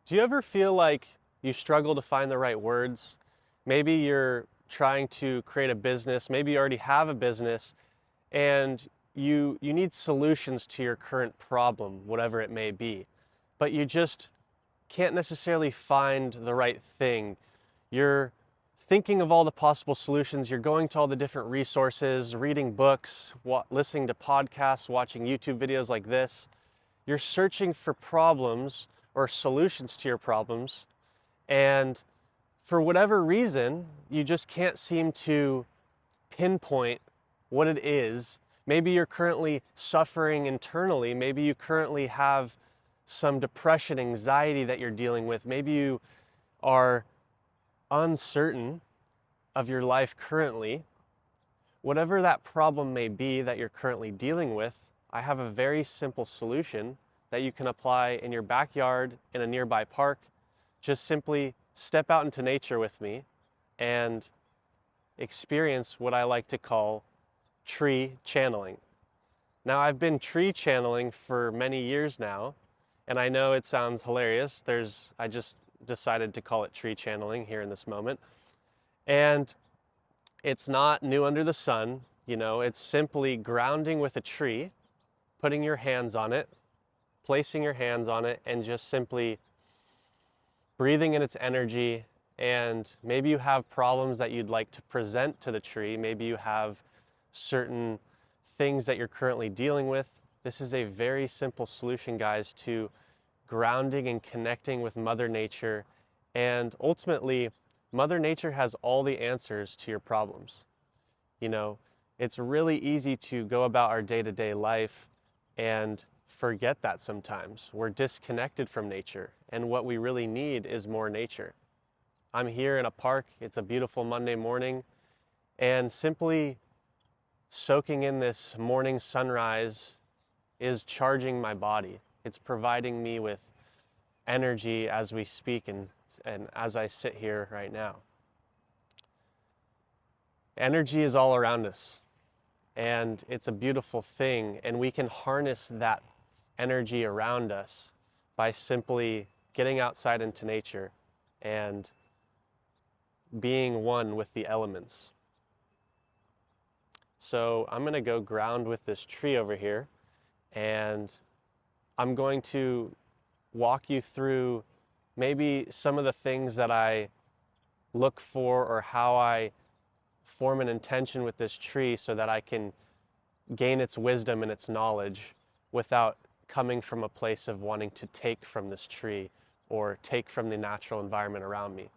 Do you ever feel like you struggle to find the right words? Maybe you're trying to create a business, maybe you already have a business, and you need solutions to your current problem, whatever it may be, but you just can't necessarily find the right thing. You're thinking of all the possible solutions, you're going to all the different resources, reading books, listening to podcasts, watching YouTube videos like this. You're searching for problems or solutions to your problems, and for whatever reason, you just can't seem to pinpoint what it is. Maybe you're currently suffering internally. Maybe you currently have some depression, anxiety that you're dealing with. Maybe you are uncertain of your life currently. Whatever that problem may be that you're currently dealing with, I have a very simple solution that you can apply in your backyard, in a nearby park. Just simply step out into nature with me and experience what I like to call tree channeling. Now, I've been tree channeling for many years now, and I know it sounds hilarious. I just decided to call it tree channeling here in this moment. And it's not new under the sun, it's simply grounding with a tree, putting your hands on it, placing your hands on it, and just simply breathing in its energy. And maybe you have problems that you'd like to present to the tree. Maybe you have certain things that you're currently dealing with. This is a very simple solution, guys, to grounding and connecting with Mother Nature. And ultimately, Mother Nature has all the answers to your problems. It's really easy to go about our day-to-day life and forget that sometimes. We're disconnected from nature, and what we really need is more nature. I'm here in a park, it's a beautiful Monday morning, and simply soaking in this morning sunrise is charging my body. It's providing me with energy as we speak and as I sit here right now. Energy is all around us, and it's a beautiful thing, and we can harness that energy around us by simply getting outside into nature and being one with the elements. So I'm going to go ground with this tree over here, and I'm going to walk you through maybe some of the things that I look for, or how I form an intention with this tree so that I can gain its wisdom and its knowledge without coming from a place of wanting to take from this tree or take from the natural environment around me.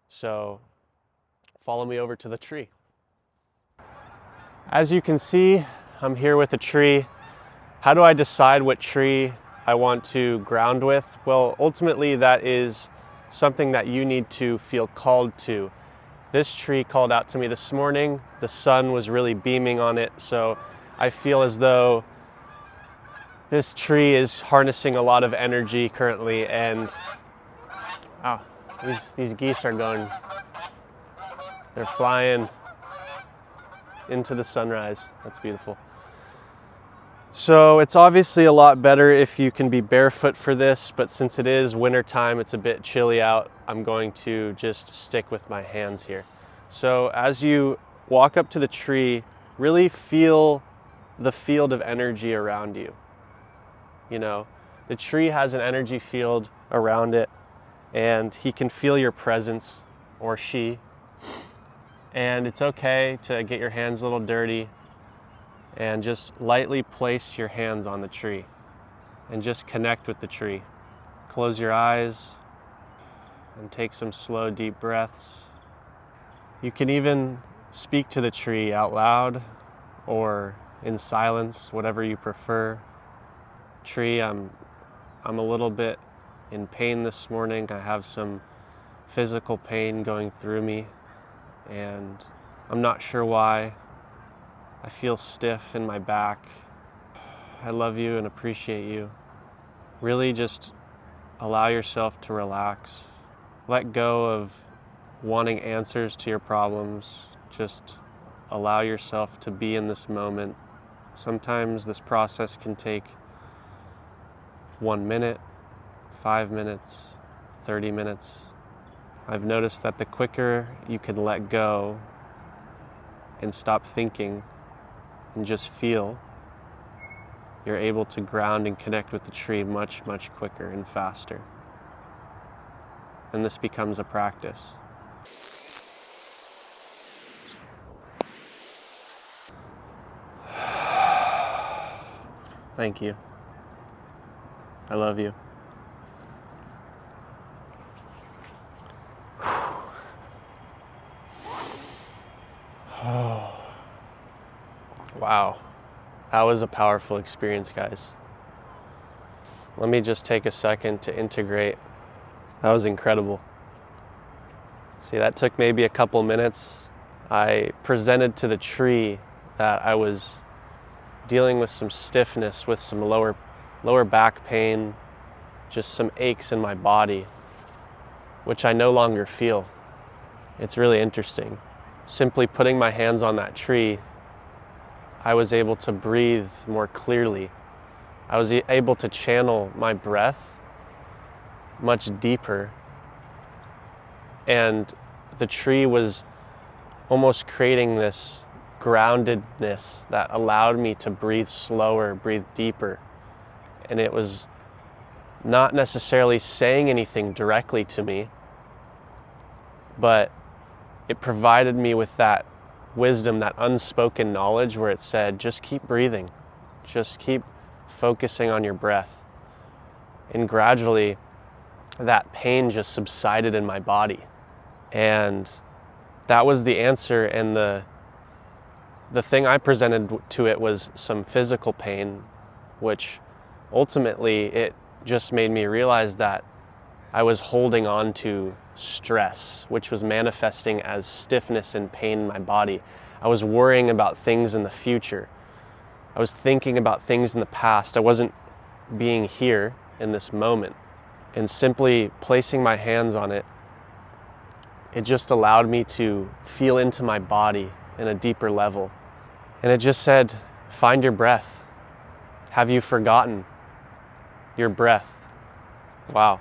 So follow me over to the tree. As you can see, I'm here with a tree. How do I decide what tree I want to ground with? Well, ultimately that is something that you need to feel called to. This tree called out to me this morning. The sun was really beaming on it, so I feel as though this tree is harnessing a lot of energy currently, and these geese are they're flying into the sunrise. That's beautiful. So it's obviously a lot better if you can be barefoot for this, but since it is winter time, it's a bit chilly out, I'm going to just stick with my hands here. So as you walk up to the tree, really feel the field of energy around you. The tree has an energy field around it, and he can feel your presence, or she. And it's okay to get your hands a little dirty and just lightly place your hands on the tree and just connect with the tree. Close your eyes and take some slow, deep breaths. You can even speak to the tree out loud or in silence, whatever you prefer. Tree, I'm a little bit in pain this morning. I have some physical pain going through me, and I'm not sure why. I feel stiff in my back. I love you and appreciate you. Really just allow yourself to relax. Let go of wanting answers to your problems. Just allow yourself to be in this moment. Sometimes this process can take 1 minute, 5 minutes, 30 minutes. I've noticed that the quicker you can let go and stop thinking and just feel, you're able to ground and connect with the tree much, much quicker and faster. And this becomes a practice. Thank you. I love you. Wow. That was a powerful experience, guys. Let me just take a second to integrate. That was incredible. See, that took maybe a couple minutes. I presented to the tree that I was dealing with some stiffness, with some lower back pain, just some aches in my body, which I no longer feel. It's really interesting. Simply putting my hands on that tree, I was able to breathe more clearly. I was able to channel my breath much deeper. And the tree was almost creating this groundedness that allowed me to breathe slower, breathe deeper. And it was not necessarily saying anything directly to me, but it provided me with that wisdom, that unspoken knowledge where it said, just keep breathing, just keep focusing on your breath. And gradually that pain just subsided in my body. And that was the answer. And the thing I presented to it was some physical pain, which ultimately it just made me realize that I was holding on to stress, which was manifesting as stiffness and pain in my body. I was worrying about things in the future. I was thinking about things in the past. I wasn't being here in this moment. And simply placing my hands on it, it just allowed me to feel into my body in a deeper level. And it just said, find your breath. Have you forgotten your breath? Wow,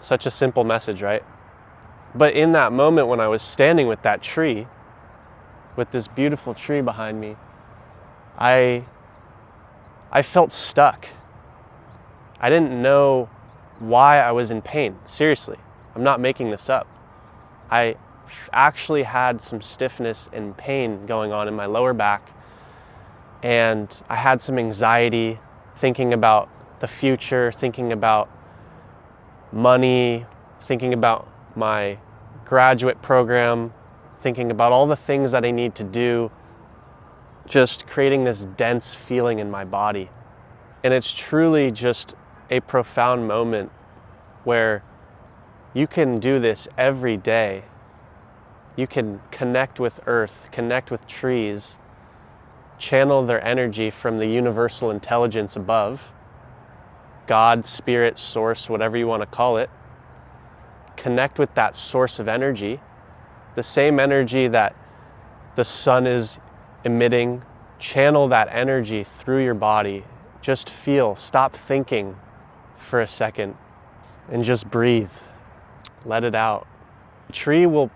such a simple message, right? But in that moment when I was standing with that tree, with this beautiful tree behind me, I felt stuck. I didn't know why I was in pain. Seriously, I'm not making this up. I actually had some stiffness and pain going on in my lower back, and I had some anxiety thinking about the future, thinking about money, thinking about my graduate program, thinking about all the things that I need to do, just creating this dense feeling in my body. And it's truly just a profound moment where you can do this every day. You can connect with earth, connect with trees, channel their energy from the universal intelligence above, God, spirit, source, whatever you want to call it. Connect with that source of energy, the same energy that the sun is emitting. Channel that energy through your body. Just feel, stop thinking for a second and just breathe. Let it out. The tree will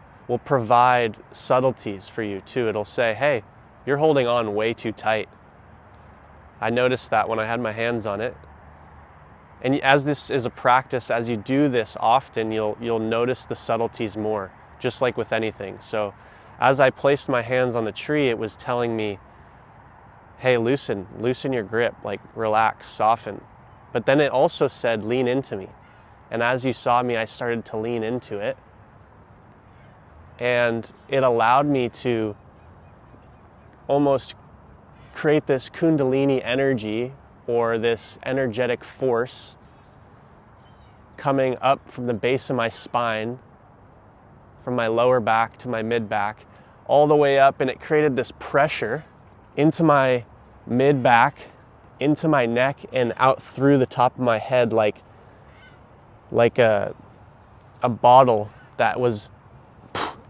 provide subtleties for you too. It'll say, hey, you're holding on way too tight. I noticed that when I had my hands on it. And as this is a practice, as you do this often, you'll notice the subtleties more, just like with anything. So as I placed my hands on the tree, it was telling me, hey, loosen your grip, like relax, soften. But then it also said, lean into me. And as you saw me, I started to lean into it. And it allowed me to almost create this kundalini energy, or this energetic force coming up from the base of my spine, from my lower back to my mid back, all the way up, and it created this pressure into my mid back, into my neck, and out through the top of my head like a bottle that was,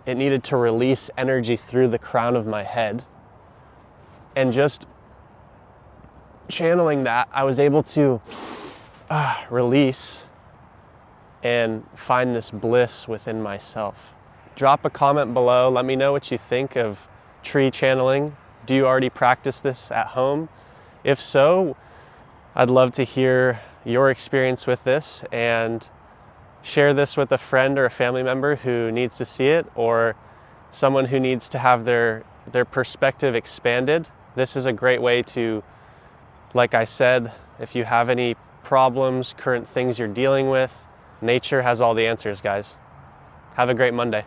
it needed to release energy through the crown of my head. And just channeling that, I was able to release and find this bliss within myself. Drop a comment below. Let me know what you think of tree channeling. Do you already practice this at home? If so, I'd love to hear your experience with this, and share this with a friend or a family member who needs to see it, or someone who needs to have their perspective expanded. This is a great way to, like I said, if you have any problems, current things you're dealing with, nature has all the answers, guys. Have a great Monday.